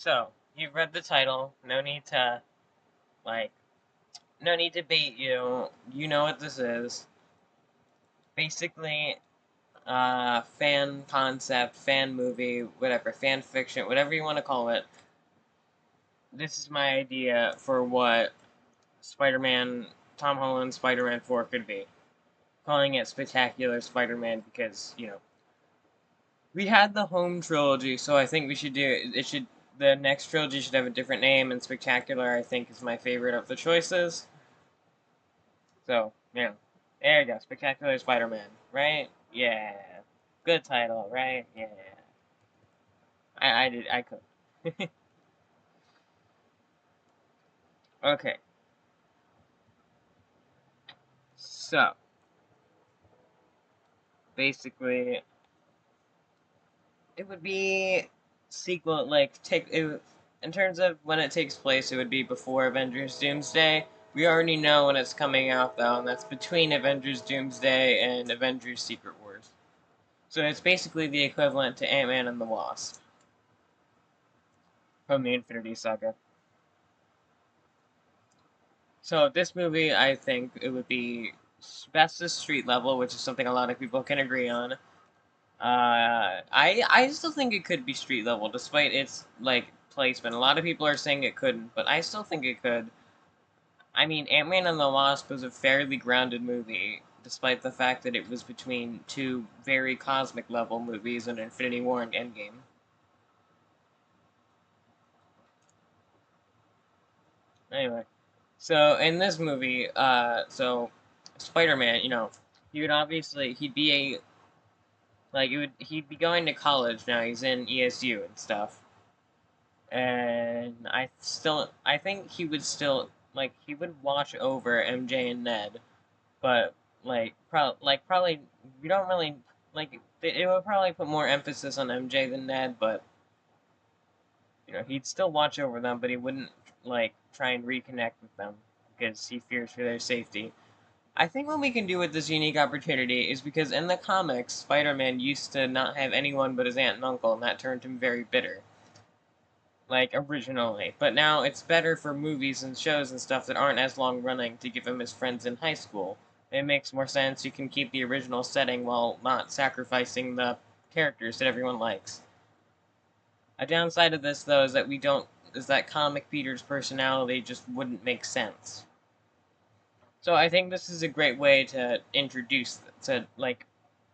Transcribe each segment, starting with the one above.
So, you've read the title. Like, no need to bait you. You know what this is. Basically, fan concept, fan movie, whatever, fan fiction, whatever you want to call it. This is my idea for what Spider-Man, Tom Holland's Spider-Man 4 could be. Calling it Spectacular Spider-Man because, we had the home trilogy, so I think we should the next trilogy should have a different name, and Spectacular, I think, is my favorite of the choices. So, there you go, Spectacular Spider-Man, right? Yeah. Good title, right? Yeah. I could. Okay, so, basically, it would be sequel, in terms of when it takes place, it would be before Avengers Doomsday. We already know when it's coming out, though, and that's between Avengers Doomsday and Avengers Secret Wars. So it's basically the equivalent to Ant-Man and the Wasp from the Infinity Saga. So this movie, I think it would be best as street level, which is something a lot of people can agree on. I still think it could be street level, despite its placement. A lot of people are saying it couldn't, but I still think it could. I mean, Ant-Man and the Wasp was a fairly grounded movie, despite the fact that it was between two very cosmic level movies in Infinity War and Endgame. Anyway, so in this movie, Spider-Man, he would obviously he'd be a he'd be going to college now. He's in ESU and stuff, and I think he would still he would watch over MJ and Ned, but probably we don't really it would probably put more emphasis on MJ than Ned, but he'd still watch over them, but he wouldn't try and reconnect with them because he fears for their safety. I think what we can do with this unique opportunity is because in the comics, Spider-Man used to not have anyone but his aunt and uncle, and that turned him very bitter. Originally. But now it's better for movies and shows and stuff that aren't as long running to give him his friends in high school. It makes more sense. You can keep the original setting while not sacrificing the characters that everyone likes. A downside of this, though, is that comic Peter's personality just wouldn't make sense. So I think this is a great way to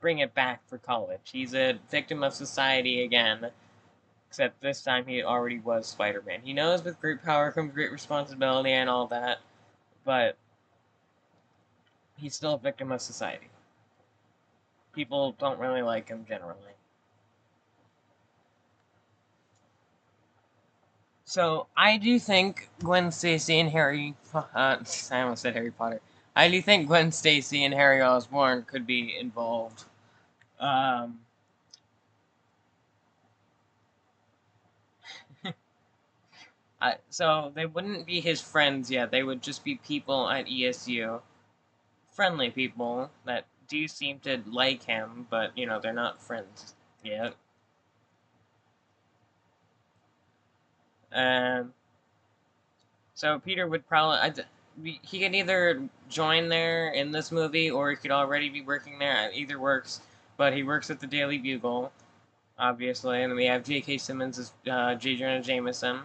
bring it back for college. He's a victim of society again, except this time he already was Spider-Man. He knows with great power comes great responsibility and all that, but he's still a victim of society. People don't really like him generally. So I do think Gwen Stacy and I almost said Harry Potter. I do think Gwen Stacy and Harry Osborn could be involved. Um, so they wouldn't be his friends yet. They would just be people at ESU, friendly people that do seem to like him, but they're not friends yet. Um, so Peter would he could either join there in this movie, or he could already be working there. Either works, but he works at the Daily Bugle, obviously, and then we have J.K. Simmons as J. Jonah Jameson.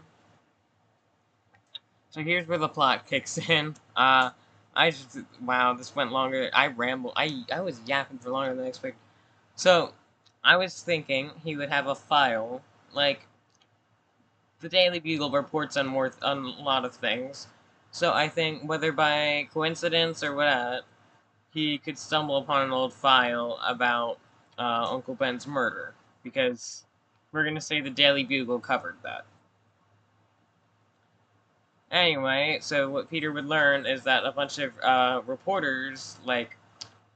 So here's where the plot kicks in. Wow, this went longer. I rambled. I was yapping for longer than I expected. So, I was thinking he would have a file, like, the Daily Bugle reports on a lot of things. So I think whether by coincidence or what, he could stumble upon an old file about Uncle Ben's murder, because we're gonna say the Daily Bugle covered that. Anyway, so what Peter would learn is that a bunch of reporters,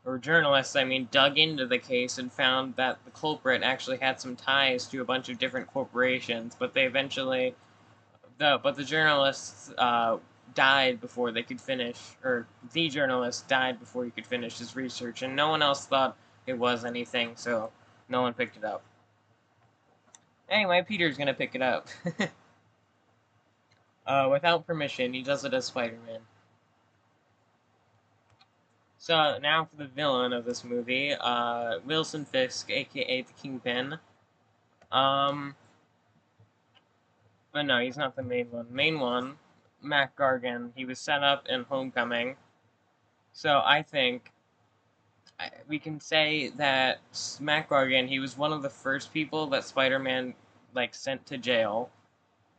or journalists, I mean, dug into the case and found that the culprit actually had some ties to a bunch of different corporations, but the journalists died before they could finish, or the journalist died before he could finish his research, and no one else thought it was anything, so no one picked it up. Anyway, Peter's gonna pick it up. without permission. He does it as Spider-Man. So now for the villain of this movie, Wilson Fisk, aka the Kingpin. Um, but no, he's not the main one. Main one, Mac Gargan. He was set up in Homecoming. So I think we can say that Mac Gargan, he was one of the first people that Spider-Man like sent to jail,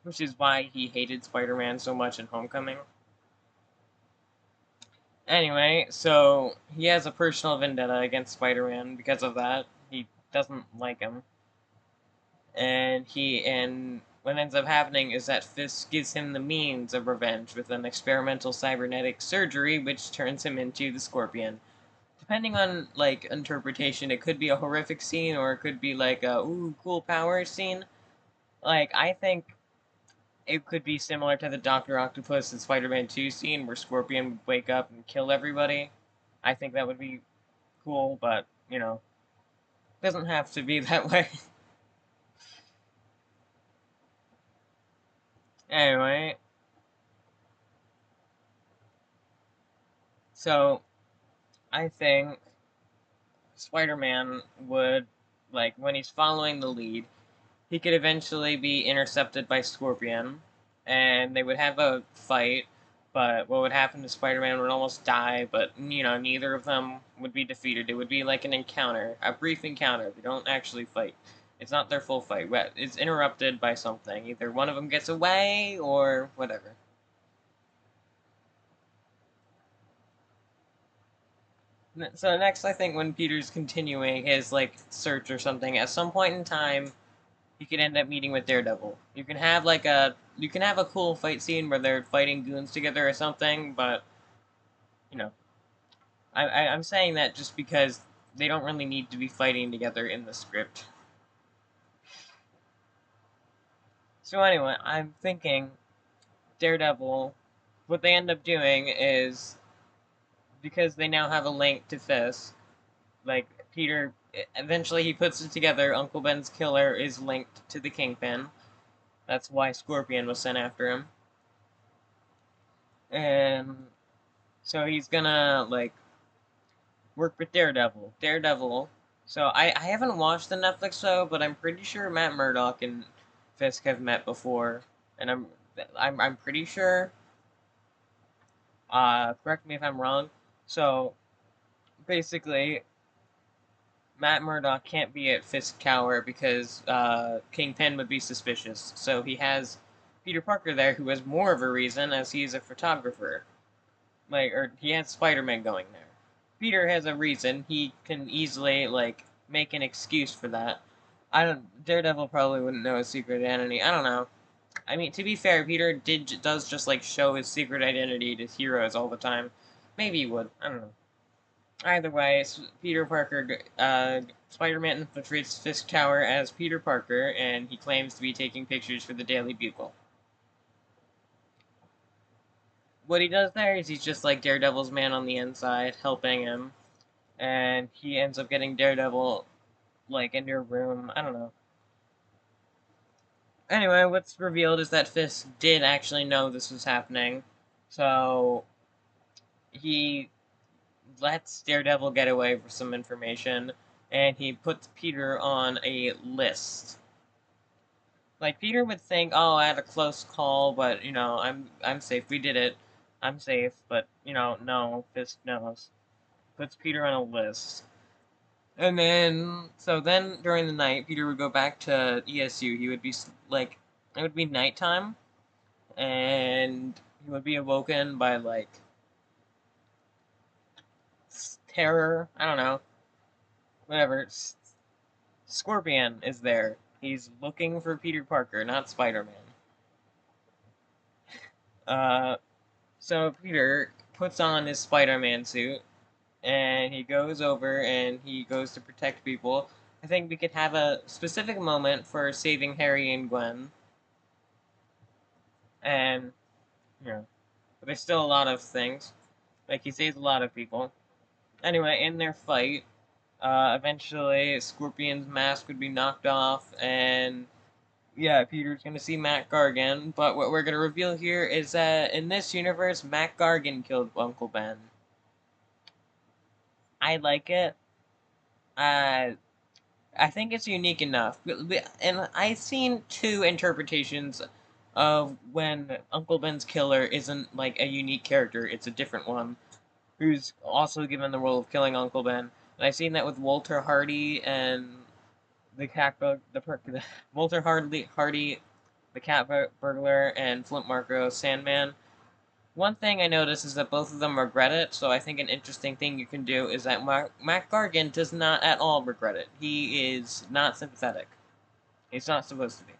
which is why he hated Spider-Man so much in Homecoming. Anyway, so he has a personal vendetta against Spider-Man because of that. He doesn't like him. And what ends up happening is that Fisk gives him the means of revenge with an experimental cybernetic surgery which turns him into the Scorpion. Depending on like interpretation, it could be a horrific scene or it could be like a ooh cool power scene. Like I think it could be similar to the Doctor Octopus and Spider-Man 2 scene where Scorpion would wake up and kill everybody. I think that would be cool, but you know, it doesn't have to be that way. Anyway, so I think Spider-Man would like when he's following the lead, he could eventually be intercepted by Scorpion, and they would have a fight. But what would happen to Spider-Man would almost die, but you know, neither of them would be defeated. It would be like an encounter, a brief encounter. They don't actually fight. It's not their full fight. It's interrupted by something. Either one of them gets away or whatever. So next, I think when Peter's continuing his like search or something, at some point in time, you could end up meeting with Daredevil. You can have a cool fight scene where they're fighting goons together or something, but you know, I'm saying that just because they don't really need to be fighting together in the script. So anyway, I'm thinking Daredevil. What they end up doing is because they now have a link to Fisk. Like Peter, eventually he puts it together. Uncle Ben's killer is linked to the Kingpin. That's why Scorpion was sent after him. And so he's gonna like work with Daredevil. Daredevil. So I haven't watched the Netflix show, but I'm pretty sure Matt Murdock and Fisk have met before, and I'm pretty sure. Correct me if I'm wrong. So basically, Matt Murdock can't be at Fisk Tower because Kingpin would be suspicious. So he has Peter Parker there, who has more of a reason as he's a photographer. Like, or he has Spider-Man going there. Peter has a reason. He can easily like make an excuse for that. I don't. Daredevil probably wouldn't know his secret identity. I don't know. I mean, to be fair, Peter does just like show his secret identity to heroes all the time. Maybe he would. I don't know. Either way, Peter Parker, Spider-Man infiltrates Fisk Tower as Peter Parker, and he claims to be taking pictures for the Daily Bugle. What he does there is he's just like Daredevil's man on the inside, helping him, and he ends up getting Daredevil like into a room. I don't know. Anyway, what's revealed is that Fisk did actually know this was happening, so he lets Daredevil get away with some information, and he puts Peter on a list. Like Peter would think, "Oh, I had a close call, but you know, I'm safe. We did it. I'm safe." But you know, no, Fisk knows. Puts Peter on a list. And then, so then during the night, Peter would go back to ESU. He would be like, it would be nighttime, and he would be awoken by like terror. I don't know, whatever. Scorpion is there. He's looking for Peter Parker, not Spider-Man. Uh, so Peter puts on his Spider-Man suit, and he goes over and he goes to protect people. I think we could have a specific moment for saving Harry and Gwen, and you know, but there's still a lot of things. Like he saves a lot of people. Anyway, in their fight, eventually Scorpion's mask would be knocked off, and Yeah, Peter's gonna see Matt Gargan, but what we're gonna reveal here is that in this universe, Matt Gargan killed Uncle Ben. I like it. Uh, I think it's unique enough. And I've seen two interpretations of when Uncle Ben's killer isn't like a unique character, it's a different one who's also given the role of killing Uncle Ben. And I've seen that with Walter Hardy and the cat bug, the Walter Hardy, the cat burglar, and Flint Marko Sandman. One thing I noticed is that both of them regret it, so I think an interesting thing you can do is that Matt Gargan does not at all regret it. He is not sympathetic. He's not supposed to be.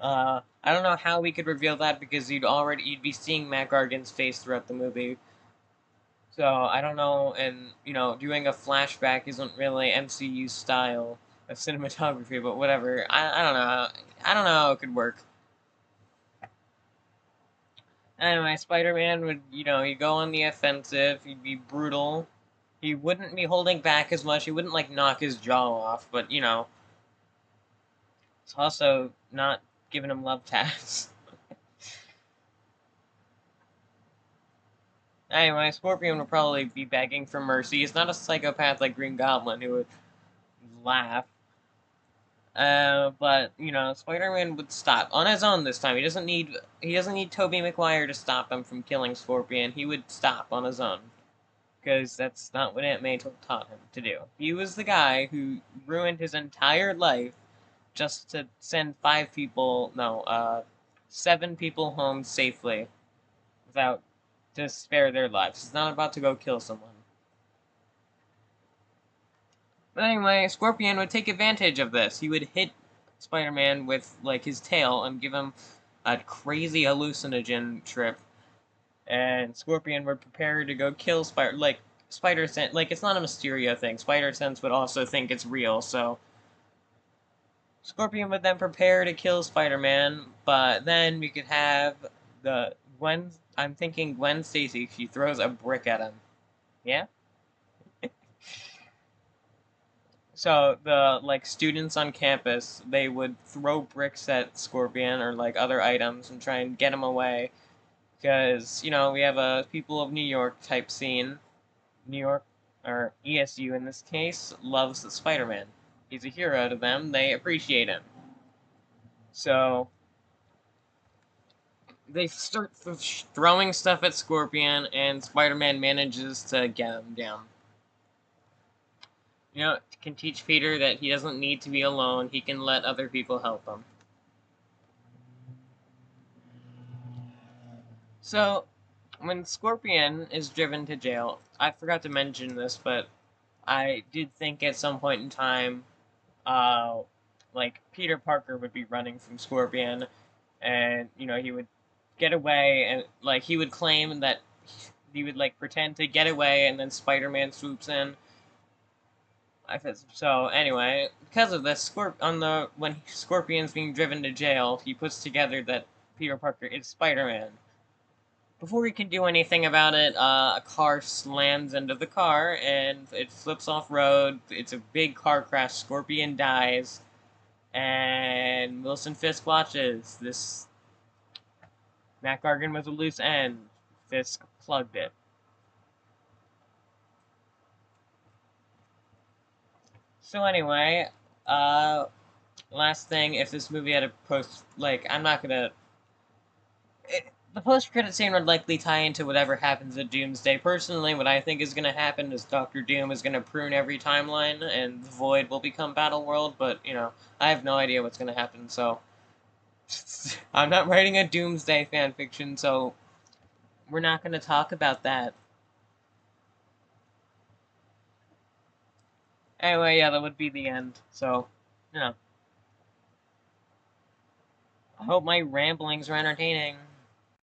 I don't know how we could reveal that because you'd be seeing Matt Gargan's face throughout the movie. So I don't know, and doing a flashback isn't really MCU style of cinematography, but whatever. I don't know. I don't know how it could work. Anyway, Spider-Man would, he'd go on the offensive, he'd be brutal. He wouldn't be holding back as much, he wouldn't, like, knock his jaw off, but, it's also not giving him love taps. Anyway, Scorpion would probably be begging for mercy. He's not a psychopath like Green Goblin who would laugh. But Spider-Man would stop on his own this time. He doesn't need Tobey Maguire to stop him from killing Scorpion. He would stop on his own because that's not what Aunt May taught him to do. He was the guy who ruined his entire life just to send 7 people home safely without to spare their lives. He's not about to go kill someone. But anyway, Scorpion would take advantage of this. He would hit Spider-Man with like his tail and give him a crazy hallucinogen trip, and Scorpion would prepare to go kill Spider. Like Spider Sense, like it's not a Mysterio thing. Spider Sense would also think it's real, so Scorpion would then prepare to kill Spider-Man. But then we could have the Gwen. I'm thinking Gwen Stacy. She throws a brick at him. Yeah. So the like students on campus, they would throw bricks at Scorpion or like other items and try and get him away because we have a people of New York type scene. New York or ESU in this case loves Spider-Man. He's a hero to them. They appreciate him. So they start throwing stuff at Scorpion, and Spider-Man manages to get him down. Can teach Peter that he doesn't need to be alone. He can let other people help him. So, when Scorpion is driven to jail, I forgot to mention this, but I did think at some point in time, uh, like Peter Parker would be running from Scorpion, and he would get away, and like he would claim that he would like pretend to get away, and then Spider-Man swoops in. So anyway, because of this, when Scorpion's being driven to jail, he puts together that Peter Parker is Spider-Man. Before he can do anything about it, a car slams into the car and it flips off road. It's a big car crash. Scorpion dies, and Wilson Fisk watches. This Matt Gargan was a loose end. Fisk plugged it. So anyway, last thing, if this movie had a I'm not gonna. The post-credit scene would likely tie into whatever happens at Doomsday. Personally, what I think is going to happen is Doctor Doom is going to prune every timeline, and the Void will become Battle World. But I have no idea what's going to happen. So I'm not writing a Doomsday fanfiction, so we're not going to talk about that. Anyway, yeah, that would be the end. So, I hope my ramblings are entertaining.